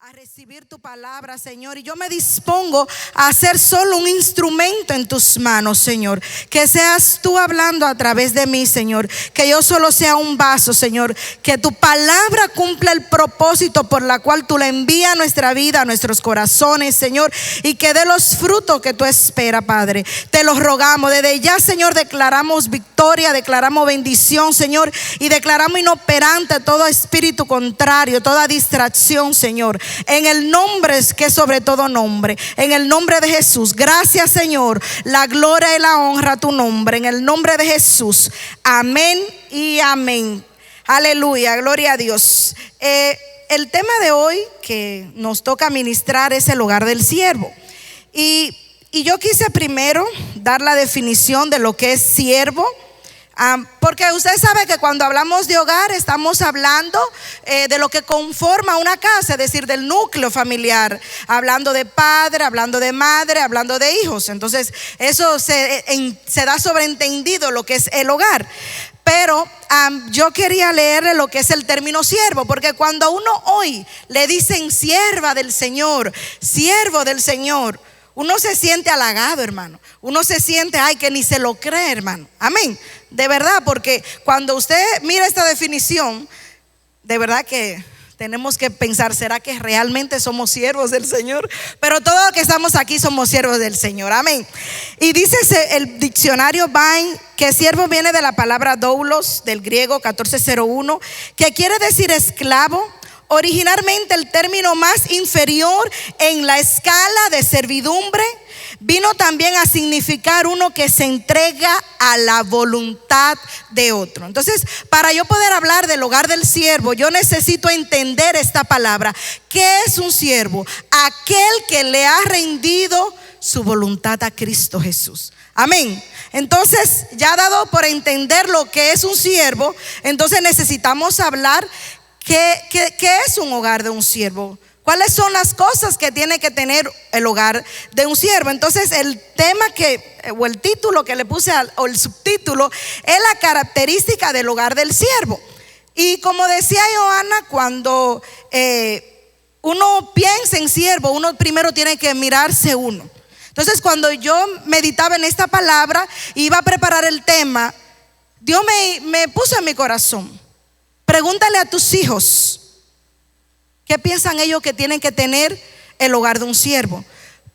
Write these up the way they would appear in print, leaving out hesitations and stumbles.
a recibir tu palabra, Señor, y yo me dispongo a ser solo un instrumento en tus manos, Señor. Que seas tú hablando a través de mí, Señor. Que yo solo sea un vaso, Señor. Que tu palabra cumpla el propósito por la cual tú la envías a nuestra vida, a nuestros corazones, Señor, y que dé los frutos que tú esperas, Padre. Te los rogamos. Desde ya, Señor, declaramos victoria, declaramos bendición, Señor, y declaramos inoperante todo espíritu contrario, toda distracción, Señor. En el nombre que es sobre todo nombre, en el nombre de Jesús. Gracias, Señor. La gloria y la honra a tu nombre, en el nombre de Jesús. Amén y amén. Aleluya, gloria a Dios. El tema de hoy que nos toca ministrar es el hogar del siervo. Y yo quise primero dar la definición de lo que es siervo. Porque usted sabe que cuando hablamos de hogar estamos hablando de lo que conforma una casa, es decir, del núcleo familiar, hablando de padre, hablando de madre, hablando de hijos. Entonces eso se da sobreentendido lo que es el hogar. Pero yo quería leerle lo que es el término siervo, porque cuando a uno hoy le dicen sierva del Señor, siervo del Señor, uno se siente halagado, hermano. Uno se siente, que ni se lo cree, hermano. Amén. De verdad, porque cuando usted mira esta definición, de verdad que tenemos que pensar, ¿será que realmente somos siervos del Señor? Pero todos los que estamos aquí somos siervos del Señor. Amén. Y dice el diccionario Vine que siervo viene de la palabra doulos, del griego 1401, que quiere decir esclavo. Originalmente el término más inferior en la escala de servidumbre vino también a significar uno que se entrega a la voluntad de otro. Entonces, para yo poder hablar del hogar del siervo, yo necesito entender esta palabra. ¿Qué es un siervo? Aquel que le ha rendido su voluntad a Cristo Jesús. Amén. Entonces, ya dado por entender lo que es un siervo, entonces necesitamos hablar ¿Qué es un hogar de un siervo? ¿Cuáles son las cosas que tiene que tener el hogar de un siervo? Entonces el tema o el título que le puse o el subtítulo es la característica del hogar del siervo. Y como decía Johanna, cuando uno piensa en siervo, uno primero tiene que mirarse uno. Entonces cuando yo meditaba en esta palabra, iba a preparar el tema, Dios me puso en mi corazón: pregúntale a tus hijos qué piensan ellos que tienen que tener el hogar de un siervo.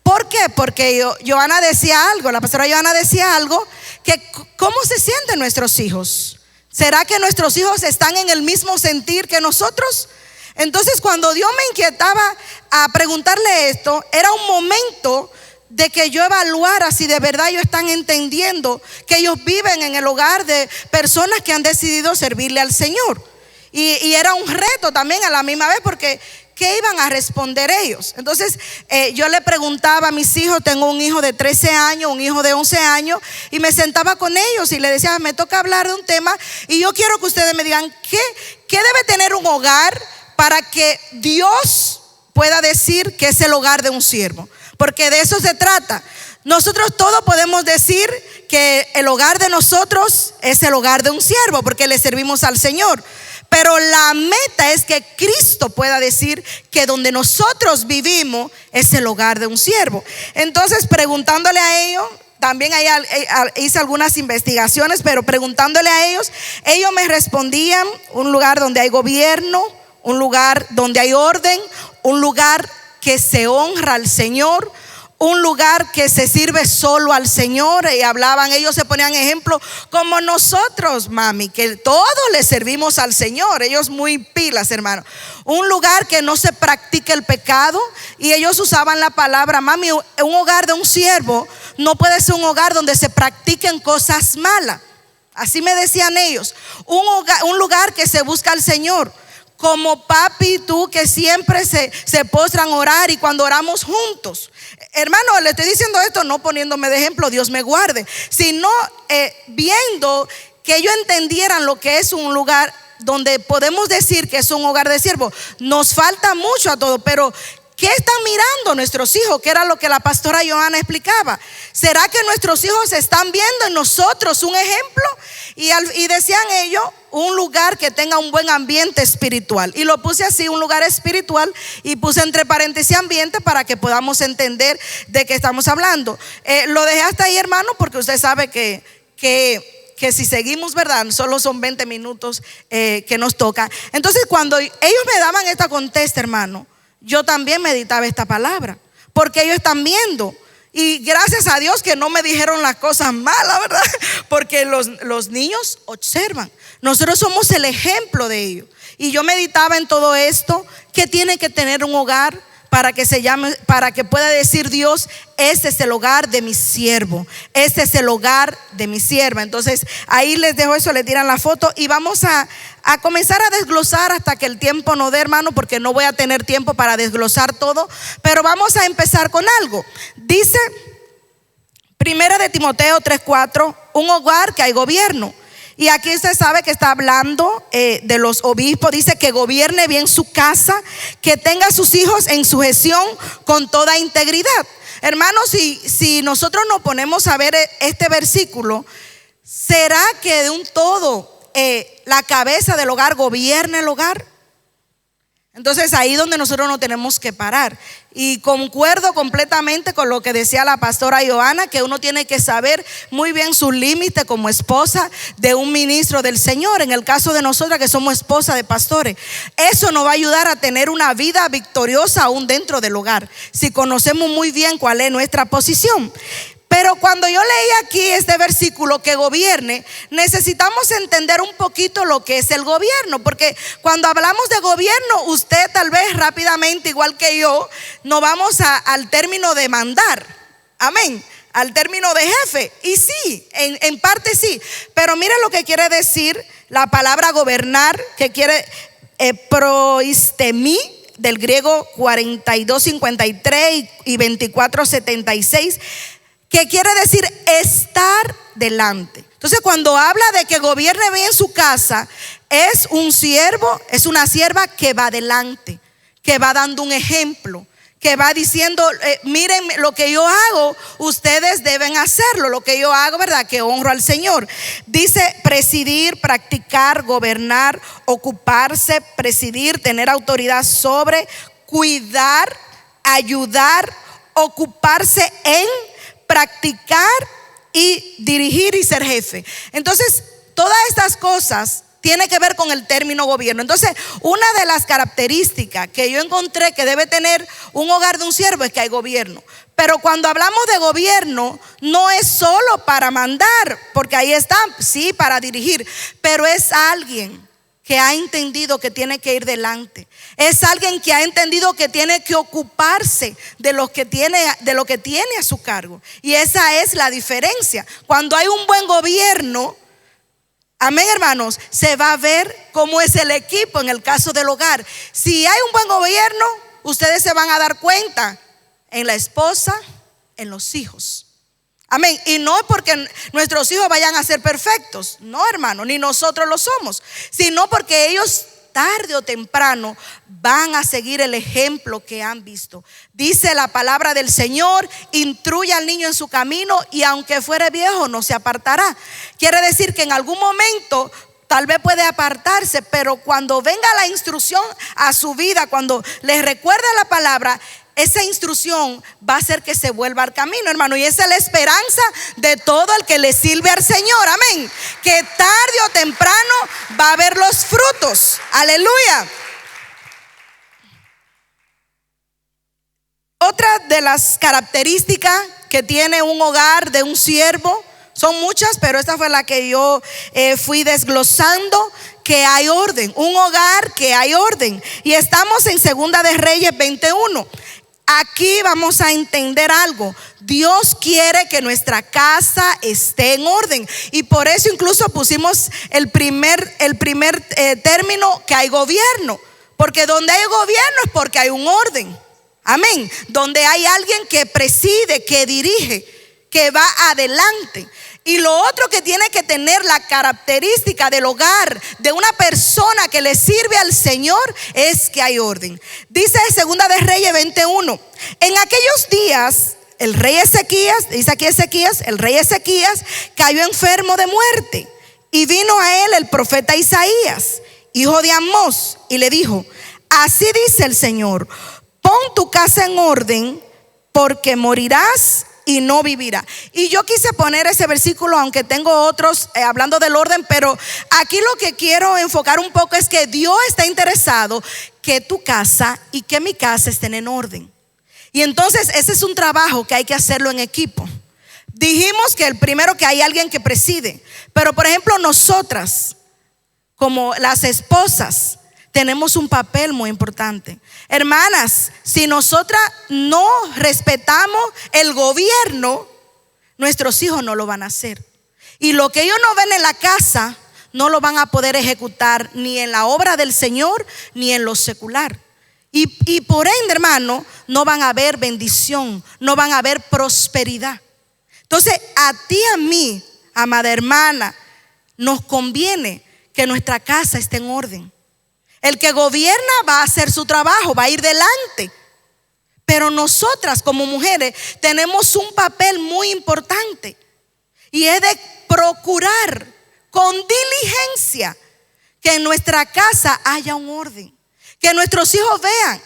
¿Por qué? Porque Johanna decía algo, la pastora Johanna decía algo, que ¿cómo se sienten nuestros hijos? ¿Será que nuestros hijos están en el mismo sentir que nosotros? Entonces cuando Dios me inquietaba a preguntarle esto, era un momento de que yo evaluara si de verdad ellos están entendiendo que ellos viven en el hogar de personas que han decidido servirle al Señor. Y era un reto también a la misma vez, porque ¿qué iban a responder ellos? Entonces yo le preguntaba a mis hijos, tengo un hijo de 13 años, un hijo de 11 años, y me sentaba con ellos y le decía, me toca hablar de un tema y yo quiero que ustedes me digan ¿qué debe tener un hogar para que Dios pueda decir que es el hogar de un siervo? Porque de eso se trata. Nosotros todos podemos decir que el hogar de nosotros es el hogar de un siervo, porque le servimos al Señor. Pero la meta es que Cristo pueda decir que donde nosotros vivimos es el hogar de un siervo. Entonces, preguntándole a ellos, también hice algunas investigaciones, pero preguntándole a ellos me respondían: un lugar donde hay gobierno, un lugar donde hay orden, un lugar que se honra al Señor, un lugar que se sirve solo al Señor. Y hablaban, ellos se ponían ejemplo como nosotros, mami, que todos le servimos al Señor. Ellos muy pilas, hermano. Un lugar que no se practique el pecado. Y ellos usaban la palabra, mami, un hogar de un siervo no puede ser un hogar donde se practiquen cosas malas. Así me decían ellos. Un lugar que se busca al Señor, como papi y tú, que siempre se postran a orar, y cuando oramos juntos. Hermano, le estoy diciendo esto no poniéndome de ejemplo, Dios me guarde, sino viendo que ellos entendieran lo que es un lugar donde podemos decir que es un hogar de siervo. Nos falta mucho a todo, pero ¿qué están mirando nuestros hijos? Que era lo que la pastora Johanna explicaba. ¿Será que nuestros hijos están viendo en nosotros un ejemplo? Y decían ellos, un lugar que tenga un buen ambiente espiritual. Y lo puse así, un lugar espiritual, y puse entre paréntesis ambiente para que podamos entender de qué estamos hablando. Lo dejé hasta ahí, hermano, porque usted sabe que si seguimos, ¿verdad? Solo son 20 minutos que nos toca. Entonces, cuando ellos me daban esta contesta, hermano, yo también meditaba esta palabra, porque ellos están viendo. Y gracias a Dios que no me dijeron las cosas malas, ¿verdad? Porque los niños observan. Nosotros somos el ejemplo de ellos. Y yo meditaba en todo esto, que tiene que tener un hogar para que se llame, para que pueda decir Dios: este es el hogar de mi siervo, este es el hogar de mi sierva. Entonces ahí les dejo eso, le tiran la foto y vamos a comenzar a desglosar hasta que el tiempo nos dé, hermano, porque no voy a tener tiempo para desglosar todo, pero vamos a empezar con algo. Dice 1 de Timoteo 3:4, un hogar que hay gobierno. Y aquí usted sabe que está hablando de los obispos. Dice que gobierne bien su casa, que tenga a sus hijos en sujeción con toda integridad. Hermanos, si nosotros nos ponemos a ver este versículo, ¿será que de un todo la cabeza del hogar gobierna el hogar? Entonces ahí donde nosotros no tenemos que parar. Y concuerdo completamente con lo que decía la pastora Johanna, que uno tiene que saber muy bien sus límites como esposa de un ministro del Señor. En el caso de nosotras que somos esposas de pastores, eso nos va a ayudar a tener una vida victoriosa aún dentro del hogar, si conocemos muy bien cuál es nuestra posición. Pero cuando yo leí aquí este versículo, que gobierne, necesitamos entender un poquito lo que es el gobierno, porque cuando hablamos de gobierno, usted tal vez rápidamente, igual que yo, nos vamos al término de mandar, amén, al término de jefe. Y sí, en parte sí, pero mire lo que quiere decir la palabra gobernar, que quiere proistemi, del griego 42:53 y 24:76, que quiere decir estar delante. Entonces, cuando habla de que gobierne bien su casa, es un siervo, es una sierva que va delante, que va dando un ejemplo, que va diciendo: miren lo que yo hago, ustedes deben hacerlo. Lo que yo hago, ¿verdad? Que honro al Señor. Dice presidir, practicar, gobernar, ocuparse, presidir, tener autoridad sobre, cuidar, ayudar, ocuparse en, practicar y dirigir y ser jefe. Entonces, todas estas cosas tienen que ver con el término gobierno. Entonces, una de las características que yo encontré que debe tener un hogar de un siervo es que hay gobierno. Pero cuando hablamos de gobierno, no es solo para mandar, porque ahí está, sí, para dirigir, pero es alguien que ha entendido que tiene que ir delante. Es alguien que ha entendido que tiene que ocuparse de lo que tiene a su cargo. Y esa es la diferencia. Cuando hay un buen gobierno, amén, hermanos, se va a ver cómo es el equipo en el caso del hogar. Si hay un buen gobierno, ustedes se van a dar cuenta en la esposa, en los hijos. Amén. Y no es porque nuestros hijos vayan a ser perfectos, no, hermano, ni nosotros lo somos, sino porque ellos tarde o temprano van a seguir el ejemplo que han visto. Dice la palabra del Señor: instruye al niño en su camino, y aunque fuere viejo no se apartará. Quiere decir que en algún momento tal vez puede apartarse, pero cuando venga la instrucción a su vida, cuando les recuerde la palabra, esa instrucción va a hacer que se vuelva al camino, hermano. Y esa es la esperanza de todo el que le sirve al Señor, amén, que tarde o temprano va a ver los frutos, aleluya. Otra de las características que tiene un hogar de un siervo, son muchas, pero esta fue la que yo fui desglosando, que hay orden, un hogar que hay orden. Y estamos en 2 de Reyes 21. Aquí vamos a entender algo. Dios quiere que nuestra casa esté en orden, y por eso incluso pusimos el primer término, que hay gobierno, porque donde hay gobierno es porque hay un orden, amén, donde hay alguien que preside, que dirige. que va adelante. Y lo otro que tiene que tener la característica del hogar de una persona que le sirve al Señor es que hay orden. Dice Segunda de Reyes 21: en aquellos días el rey Ezequías, dice aquí Ezequías, el rey Ezequías cayó enfermo de muerte, y vino a él el profeta Isaías, hijo de Amós, y le dijo: así dice el Señor, pon tu casa en orden, porque morirás y no vivirá. Y yo quise poner ese versículo, aunque tengo otros hablando del orden, pero aquí lo que quiero enfocar un poco es que Dios está interesado que tu casa y que mi casa estén en orden. Y entonces ese es un trabajo que hay que hacerlo en equipo. Dijimos que el primero, que hay alguien que preside, pero por ejemplo nosotras como las esposas tenemos un papel muy importante. Hermanas, si nosotras no respetamos el gobierno, nuestros hijos no lo van a hacer. Y lo que ellos no ven en la casa, no lo van a poder ejecutar ni en la obra del Señor, ni en lo secular. Y por ende, hermano, no van a haber bendición, no van a haber prosperidad. Entonces, a ti y a mí, amada hermana, nos conviene que nuestra casa esté en orden. El que gobierna va a hacer su trabajo, va a ir delante. Pero nosotras como mujeres tenemos un papel muy importante, y es de procurar con diligencia que en nuestra casa haya un orden, que nuestros hijos vean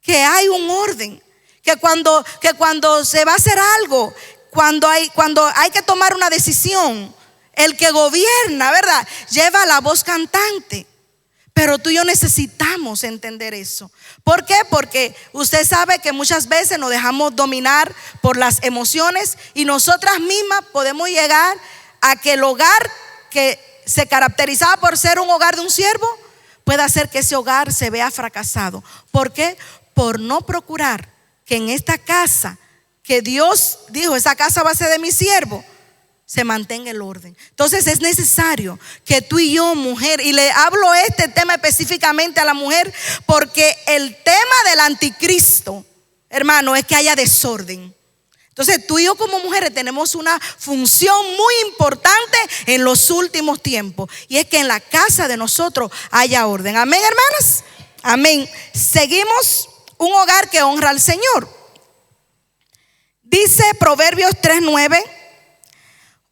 que hay un orden, que cuando se va a hacer algo, cuando hay que tomar una decisión, el que gobierna, ¿verdad?, lleva la voz cantante. Pero tú y yo necesitamos entender eso. ¿Por qué? Porque usted sabe que muchas veces nos dejamos dominar por las emociones, y nosotras mismas podemos llegar a que el hogar que se caracterizaba por ser un hogar de un siervo pueda hacer que ese hogar se vea fracasado. ¿Por qué? Por no procurar que en esta casa que Dios dijo, esa casa va a ser de mi siervo, se mantenga el orden. Entonces es necesario que tú y yo, mujer, y le hablo este tema específicamente a la mujer, porque el tema del anticristo, hermano, es que haya desorden. Entonces tú y yo como mujeres tenemos una función muy importante en los últimos tiempos, y es que en la casa de nosotros haya orden. Amén, hermanas. Amén. Seguimos. Un hogar que honra al Señor. Dice Proverbios 3:9: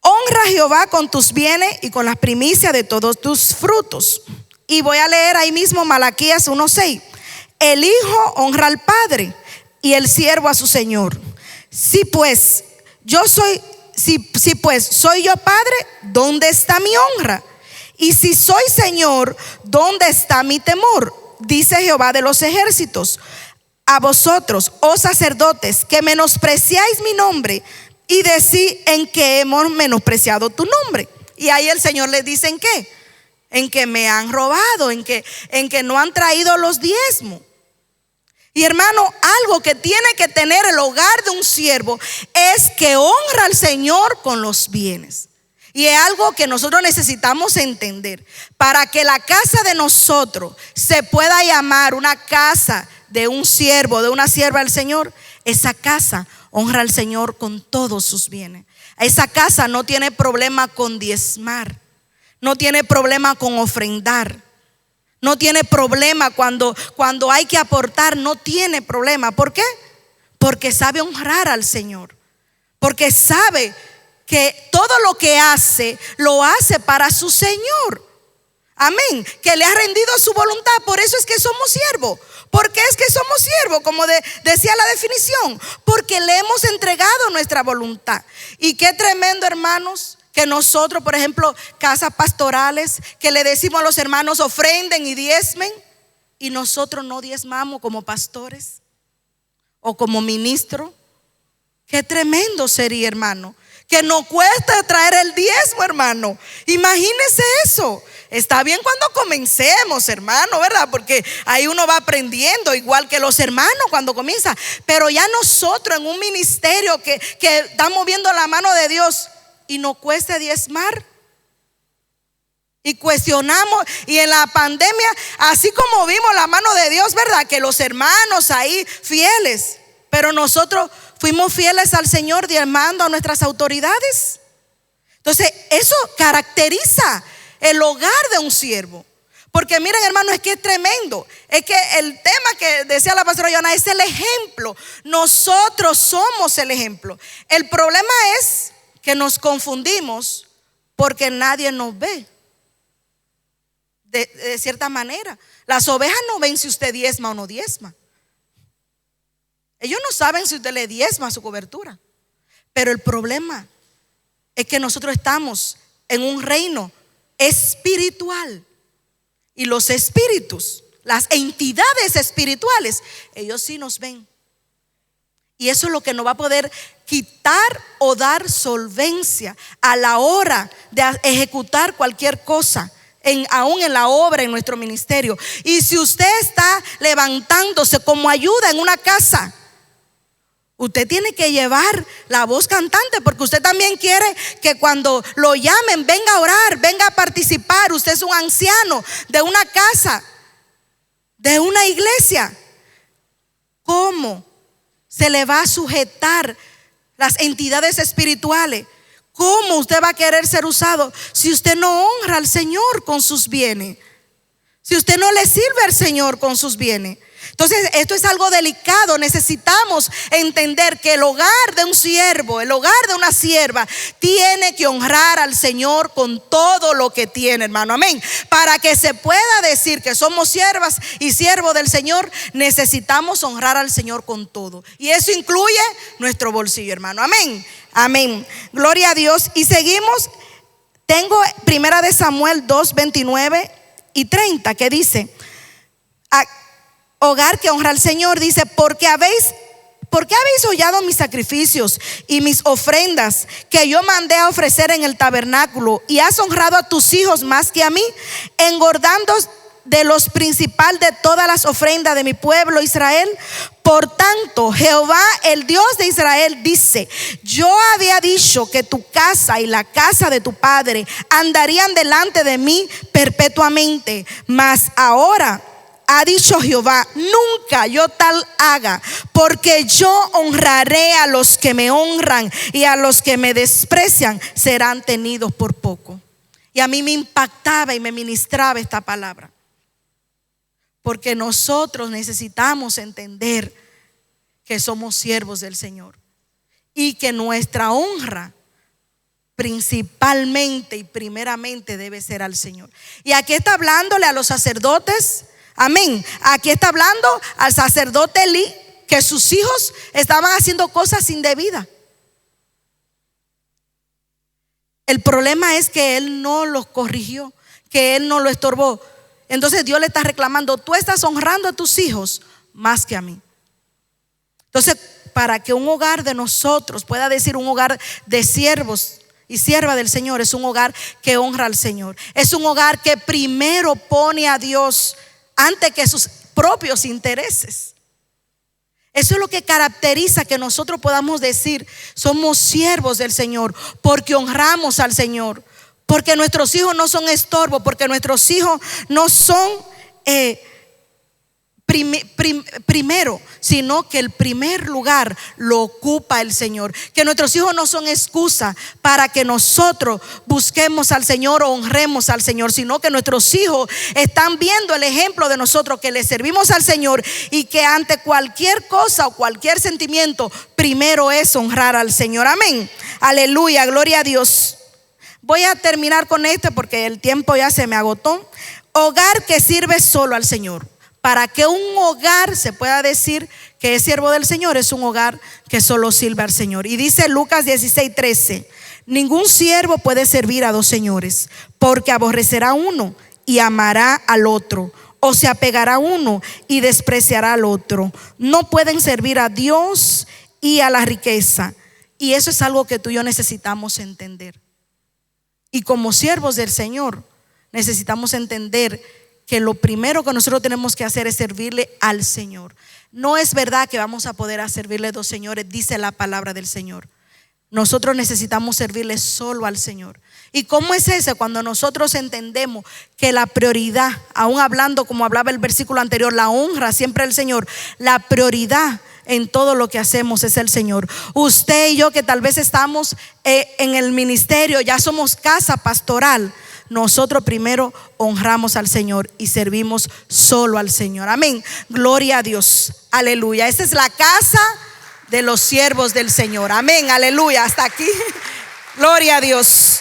honra a Jehová con tus bienes y con las primicias de todos tus frutos. Y voy a leer ahí mismo Malaquías 1:6: el hijo honra al padre, y el siervo a su señor. Si pues soy yo padre, ¿dónde está mi honra? Y si soy señor, ¿dónde está mi temor? Dice Jehová de los ejércitos: a vosotros, oh sacerdotes, que menospreciáis mi nombre, y decís en que hemos menospreciado tu nombre. Y ahí el Señor les dice: ¿en qué? En que me han robado, en que no han traído los diezmos. Y hermano, algo que tiene que tener el hogar de un siervo es que honra al Señor con los bienes. Y es algo que nosotros necesitamos entender. Para que la casa de nosotros se pueda llamar una casa de un siervo, de una sierva del Señor, esa casa honra al Señor con todos sus bienes. Esa casa no tiene problema con diezmar, no tiene problema con ofrendar, no tiene problema cuando hay que aportar, no tiene problema. ¿Por qué? Porque sabe honrar al Señor, porque sabe que todo lo que hace, lo hace para su Señor. Amén. Que le ha rendido su voluntad. Por eso es que somos siervos. ¿Por qué es que somos siervos? Como decía la definición, porque le hemos entregado nuestra voluntad. Y qué tremendo, hermanos, que nosotros, por ejemplo, casas pastorales, que le decimos a los hermanos ofrenden y diezmen, y nosotros no diezmamos como pastores o como ministros. Qué tremendo sería, hermano, que nos cuesta traer el diezmo, hermano. Imagínese eso. Está bien cuando comencemos, hermano, ¿verdad? Porque ahí uno va aprendiendo, igual que los hermanos cuando comienzan. Pero ya nosotros en un ministerio que estamos viendo la mano de Dios y nos cuesta diezmar, y cuestionamos, y en la pandemia, así como vimos la mano de Dios, ¿verdad? Que los hermanos ahí fieles, pero nosotros ¿Fuimos fieles al Señor diezmando a nuestras autoridades? Entonces, eso caracteriza el hogar de un siervo. Porque miren, hermano, es que es tremendo. Es que el tema que decía la pastora Joana es el ejemplo. Nosotros somos el ejemplo. El problema es que nos confundimos porque nadie nos ve. De cierta manera, las ovejas no ven si usted diezma o no diezma. Ellos no saben si usted le diezma su cobertura. Pero el problema es que nosotros estamos en un reino espiritual. Y los espíritus, las entidades espirituales, ellos sí nos ven. Y eso es lo que nos va a poder quitar o dar solvencia a la hora de ejecutar cualquier cosa, aún en la obra, en nuestro ministerio. Y si usted está levantándose como ayuda en una casa, usted tiene que llevar la voz cantante, porque usted también quiere que cuando lo llamen venga a orar, venga a participar. Usted es un anciano de una casa, de una iglesia. ¿Cómo se le va a sujetar las entidades espirituales? ¿Cómo usted va a querer ser usado si usted no honra al Señor con sus bienes? Si usted no le sirve al Señor con sus bienes. Entonces esto es algo delicado. Necesitamos entender que el hogar de un siervo, el hogar de una sierva, tiene que honrar al Señor con todo lo que tiene, hermano. Amén. Para que se pueda decir que somos siervas y siervos del Señor, necesitamos honrar al Señor con todo. Y eso incluye nuestro bolsillo, hermano. Amén. Amén. Gloria a Dios. Y seguimos. Tengo primera de Samuel 2, 29 y 30, que dice: hogar que honra al Señor, dice: ¿Por qué habéis hollado mis sacrificios y mis ofrendas que yo mandé a ofrecer en el tabernáculo? Y has honrado a tus hijos más que a mí, engordando de los principales de todas las ofrendas de mi pueblo Israel. Por tanto, Jehová, el Dios de Israel, dice: yo había dicho que tu casa y la casa de tu padre andarían delante de mí perpetuamente, mas ahora ha dicho Jehová: nunca yo tal haga, porque yo honraré a los que me honran, y a los que me desprecian serán tenidos por poco. Y a mí me impactaba y me ministraba esta palabra, porque nosotros necesitamos entender que somos siervos del Señor y que nuestra honra principalmente y primeramente debe ser al Señor. Y aquí está hablándole a los sacerdotes. Amén. Aquí está hablando al sacerdote Elí, que sus hijos estaban haciendo cosas indebidas. El problema es que él no los corrigió, que él no lo estorbó. Entonces Dios le está reclamando: tú estás honrando a tus hijos más que a mí. Entonces, para que un hogar de nosotros pueda decir un hogar de siervos y sierva del Señor, es un hogar que honra al Señor. Es un hogar que primero pone a Dios antes que sus propios intereses. Eso es lo que caracteriza que nosotros podamos decir: somos siervos del Señor, porque honramos al Señor, porque nuestros hijos no son estorbo, porque nuestros hijos no son primero, sino que el primer lugar lo ocupa el Señor. Que nuestros hijos no son excusa para que nosotros busquemos al Señor o honremos al Señor, sino que nuestros hijos están viendo el ejemplo de nosotros, que le servimos al Señor, y que ante cualquier cosa o cualquier sentimiento, primero es honrar al Señor. Amén. Aleluya, gloria a Dios. Voy a terminar con esto porque el tiempo ya se me agotó. Hogar que sirve solo al Señor. Para que un hogar se pueda decir que es siervo del Señor, es un hogar que solo sirve al Señor. Y dice Lucas 16:13: ningún siervo puede servir a dos señores, porque aborrecerá a uno y amará al otro, o se apegará a uno y despreciará al otro. No pueden servir a Dios y a la riqueza. Y eso es algo que tú y yo necesitamos entender. Y como siervos del Señor necesitamos entender que lo primero que nosotros tenemos que hacer es servirle al Señor. No es verdad que vamos a poder servirle a dos señores, dice la palabra del Señor. Nosotros necesitamos servirle solo al Señor. ¿Y cómo es eso? Cuando nosotros entendemos que la prioridad, aún hablando como hablaba el versículo anterior, la honra siempre al Señor, la prioridad en todo lo que hacemos es el Señor. Usted y yo que tal vez estamos en el ministerio, ya somos casa pastoral, nosotros primero honramos al Señor y servimos solo al Señor. Amén. Gloria a Dios. Aleluya. Esta es la casa de los siervos del Señor. Amén. Aleluya. Hasta aquí. Gloria a Dios.